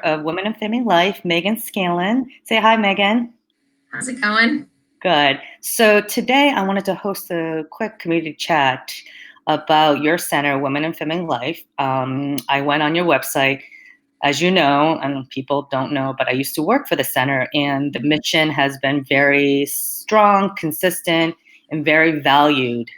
of Women and Family Life, Meghan Scanlon. Say hi, Meghan. How's it going? Good. So today I wanted to host a quick community chat about your center, Women and Family Life. I went on your website, as you know, and people don't know, but I used to work for the center, and the mission has been very strong, consistent, and very valued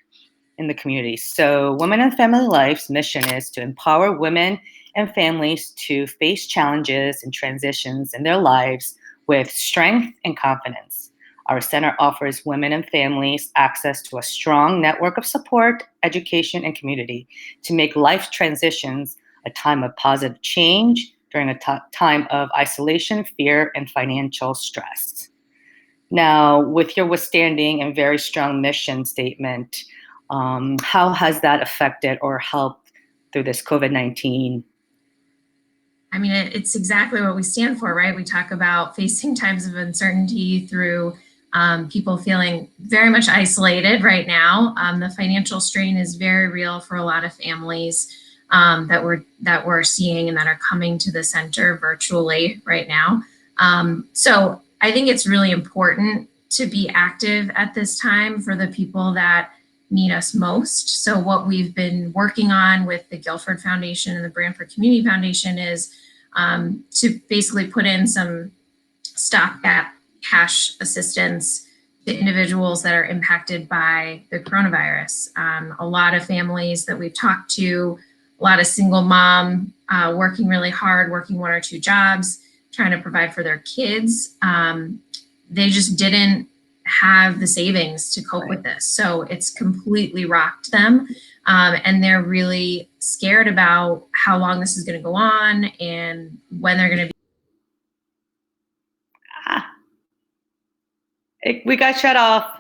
in the community. So Women and Family Life's mission is to empower women and families to face challenges and transitions in their lives with strength and confidence. Our center offers women and families access to a strong network of support, education, and community to make life transitions a time of positive change during a time of isolation, fear, and financial stress. Now, with your withstanding and very strong mission statement, how has that affected or helped through this COVID-19? I mean, it's exactly what we stand for, right? We talk about facing times of uncertainty through people feeling very much isolated right now. The financial strain is very real for a lot of families that we're seeing and that are coming to the center virtually right now. So I think it's really important to be active at this time for the people that need us most. So what we've been working on with the Guilford Foundation and the Brantford Community Foundation is to basically put in some stopgap cash assistance to individuals that are impacted by the coronavirus. A lot of families that we've talked to, a lot of single mom working really hard, working one or two jobs, trying to provide for their kids. They just didn't have the savings to cope with this. So it's completely rocked them. And they're really scared about how long this is going to go on and when they're going to be. We got shut off.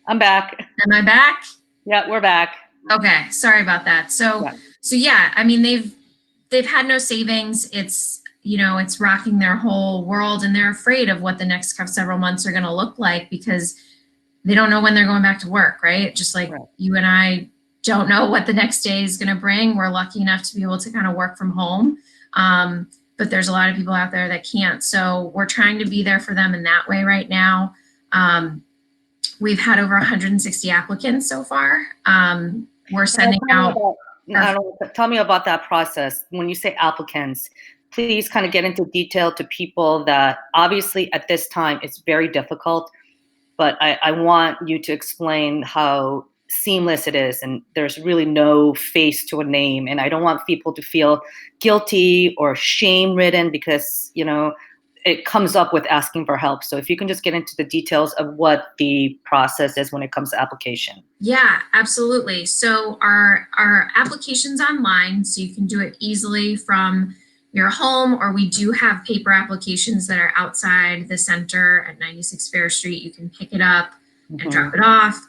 I'm back. Am I back? Yeah, we're back. Okay, sorry about that. So yeah, I mean they've had no savings. It's it's rocking their whole world, and they're afraid of what the next several months are going to look like because they don't know when they're going back to work, right? Just like you and I don't know what the next day is going to bring. We're lucky enough to be able to kind of work from home. But there's a lot of people out there that can't. So we're trying to be there for them in that way right now. We've had over 160 applicants so far. We're sending out. Tell me about that process. When you say applicants, please kind of get into detail to people that obviously at this time it's very difficult, but I want you to explain how seamless it is and there's really no face to a name. And I don't want people to feel guilty or shame-ridden because, it comes up with asking for help. So if you can just get into the details of what the process is when it comes to application. Yeah, absolutely. So our application's online, so you can do it easily from your home, or we do have paper applications that are outside the center at 96 Fair Street. You can pick it up and drop it off.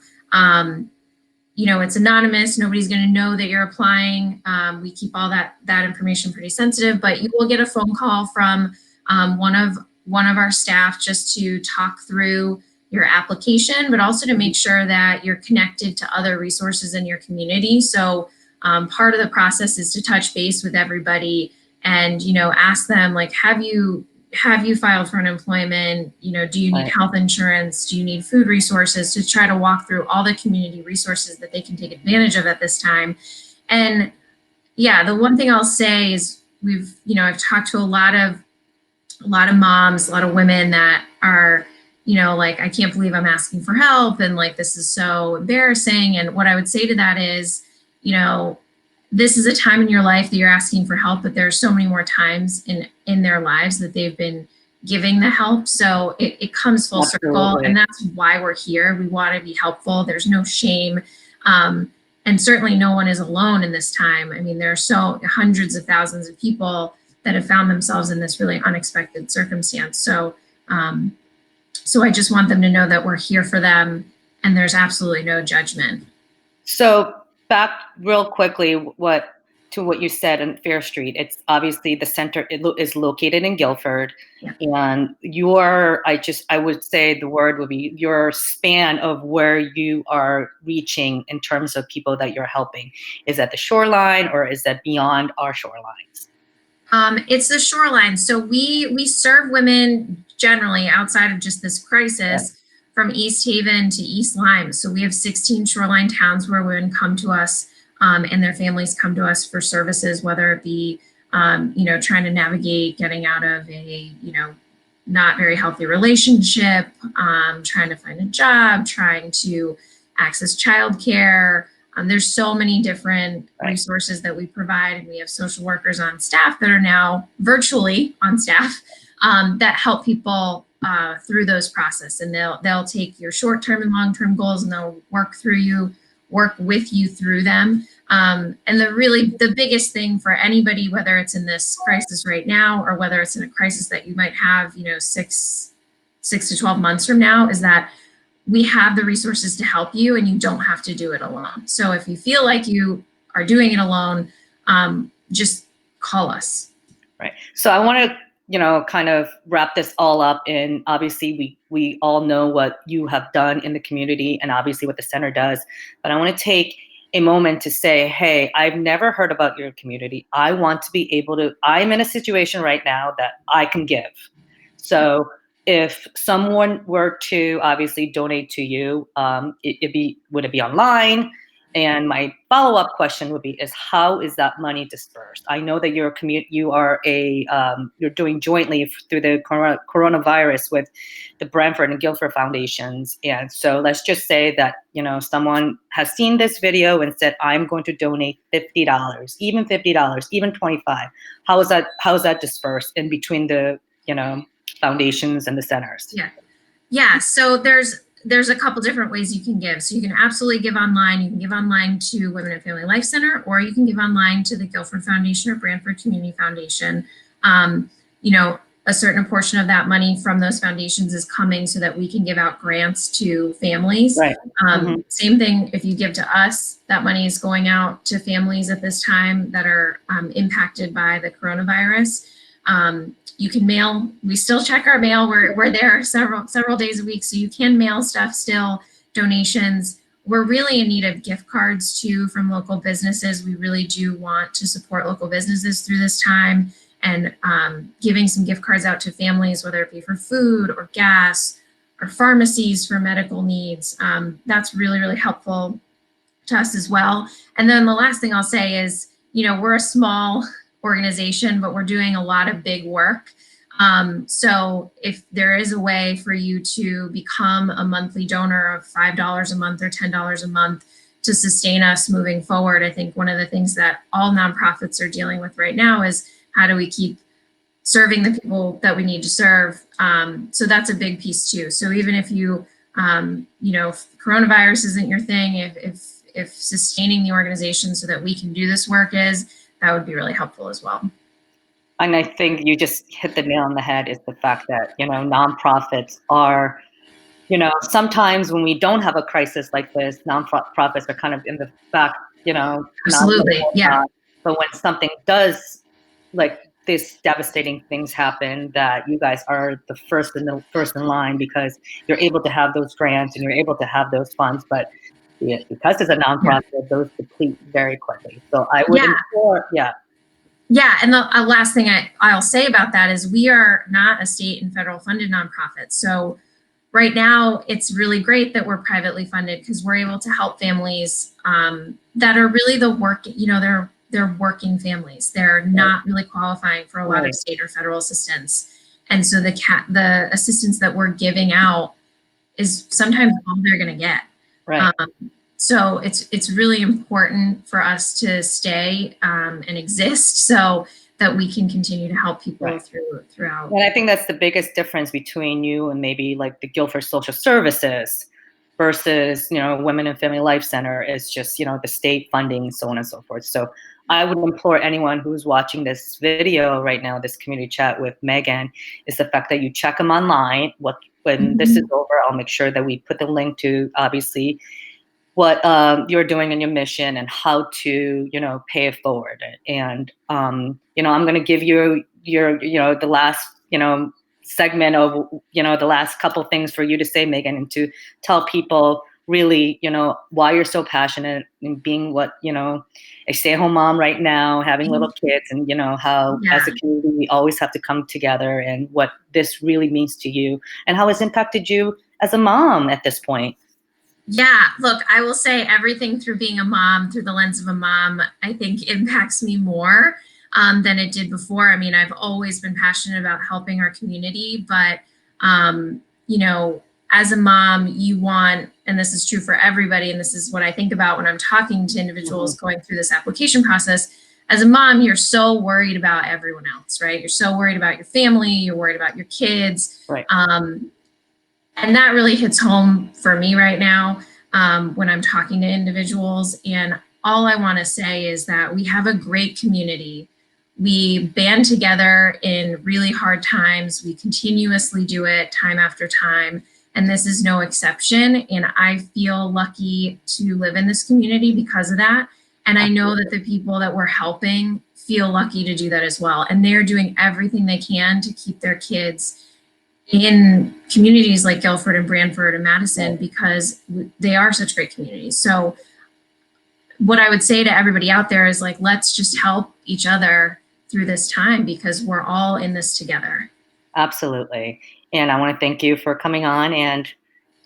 It's anonymous. Nobody's going to know that you're applying. We keep all that information pretty sensitive, but you will get a phone call from one of our staff just to talk through your application, but also to make sure that you're connected to other resources in your community. So part of the process is to touch base with everybody and ask them, like, have you filed for unemployment? Do you need health insurance? Do you need food resources? To try to walk through all the community resources that they can take advantage of at this time. And yeah, the one thing I'll say is I've talked to a lot of moms, a lot of women that are, like, I can't believe I'm asking for help. And like, this is so embarrassing. And what I would say to that is, this is a time in your life that you're asking for help, but there are so many more times in their lives that they've been giving the help. So it comes full circle. And that's why we're here. We want to be helpful. There's no shame. And certainly no one is alone in this time. I mean, there are hundreds of thousands of people that have found themselves in this really unexpected circumstance. So I just want them to know that we're here for them and there's absolutely no judgment. So back real quickly, to what you said on Fair Street, it's obviously the center is located in Guilford, Yeah. and I would say the word would be your span of where you are reaching in terms of people that you're helping. Is that the shoreline, or is that beyond our shorelines? It's the shoreline. So we serve women generally outside of just this crisis from East Haven to East Lyme. So we have 16 shoreline towns where women come to us, and their families come to us for services, whether it be trying to navigate getting out of a not very healthy relationship, trying to find a job, trying to access childcare. There's so many different resources that we provide, and we have social workers on staff that are now virtually on staff that help people through those processes. And they'll take your short-term and long-term goals, and they'll work with you through them. And the biggest thing for anybody, whether it's in this crisis right now or whether it's in a crisis that you might have, 6 to 12 months from now, is that we have the resources to help you, and you don't have to do it alone. So if you feel like you are doing it alone, just call us. Right. So I want to, kind of wrap this all up in, obviously we all know what you have done in the community and obviously what the center does, but I want to take a moment to say, hey, I've never heard about your community. I want to be able to, I'm in a situation right now that I can give. So if someone were to obviously donate to you, would it be online? And my follow-up question would be: is how is that money dispersed? I know that you're doing jointly through the coronavirus with the Brantford and Guilford foundations, and so let's just say that someone has seen this video and said, I'm going to donate $50, even $50, even $25. How is that dispersed in between the foundations and the centers? Yeah. So there's a couple different ways you can give. So you can absolutely give online. You can give online to Women and Family Life Center, or you can give online to the Guilford Foundation or Brantford Community Foundation. A certain portion of that money from those foundations is coming so that we can give out grants to families. Right. Same thing, if you give to us, that money is going out to families at this time that are impacted by the coronavirus. You can mail. We still check our mail. We're there several days a week, so you can mail stuff still. Donations. We're really in need of gift cards too from local businesses. We really do want to support local businesses through this time, and giving some gift cards out to families, whether it be for food or gas or pharmacies for medical needs. That's really, really helpful to us as well. And then the last thing I'll say is, we're a small organization, but we're doing a lot of big work. So if there is a way for you to become a monthly donor of $5 a month or $10 a month to sustain us moving forward, I think one of the things that all nonprofits are dealing with right now is how do we keep serving the people that we need to serve? So that's a big piece too. So even if if coronavirus isn't your thing, if sustaining the organization so that we can do this work that would be really helpful as well. And I think you just hit the nail on the head, is the fact that, nonprofits are, sometimes when we don't have a crisis like this, nonprofits are kind of in the back, Absolutely. Yeah. But when something does, like this devastating things happen, that you guys are the first in line, because you're able to have those grants and you're able to have those funds. But because it's a nonprofit, those deplete very quickly. So I would implore, Yeah, and the last thing I'll say about that is we are not a state and federal funded nonprofit. So right now, it's really great that we're privately funded, because we're able to help families that are really they're working families. They're not really qualifying for a lot of state or federal assistance, and so the assistance that we're giving out is sometimes all they're going to get. Right. So it's really important for us to stay and exist so that we can continue to help people throughout. And I think that's the biggest difference between you and maybe like the Guilford Social Services versus, Women and Family Life Center, is just, the state funding, so on and so forth. So I would implore anyone who's watching this video right now, this community chat with Meghan, is the fact that you check them online. When this is over, I'll make sure that we put the link to, obviously, what you're doing in your mission and how to, pay it forward. And, I'm going to give you the last, segment of, the last couple things for you to say, Megan, and to tell people really, why you're so passionate in being a stay-at-home mom right now, having little kids, and, how Yeah. as a community, we always have to come together, and what this really means to you and how it's impacted you as a mom at this point. Yeah, look, I will say everything through being a mom, through the lens of a mom, I think impacts me more than it did before. I mean, I've always been passionate about helping our community, but, you know, as a mom, you want, and this is true for everybody, and this is what I think about when I'm talking to individuals going through this application process. As a mom, you're so worried about everyone else, right? You're so worried about your family, you're worried about your kids. Right. And that really hits home for me right now when I'm talking to individuals. And all I want to say is that we have a great community. We band together in really hard times. We continuously do it time after time. And this is no exception. And I feel lucky to live in this community because of that. And I know that the people that we're helping feel lucky to do that as well. And they're doing everything they can to keep their kids in communities like Guilford and Brantford and Madison because they are such great communities. So what I would say to everybody out there is like, let's just help each other through this time because we're all in this together. Absolutely. And I want to thank you for coming on. And,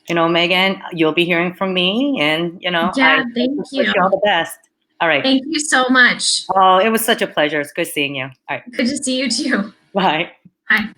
Megan, you'll be hearing from me. And, Yeah, thank wish you. you all the best. All right. Thank you so much. Oh, it was such a pleasure. It's good seeing you. All right. Good to see you too. Bye. Bye.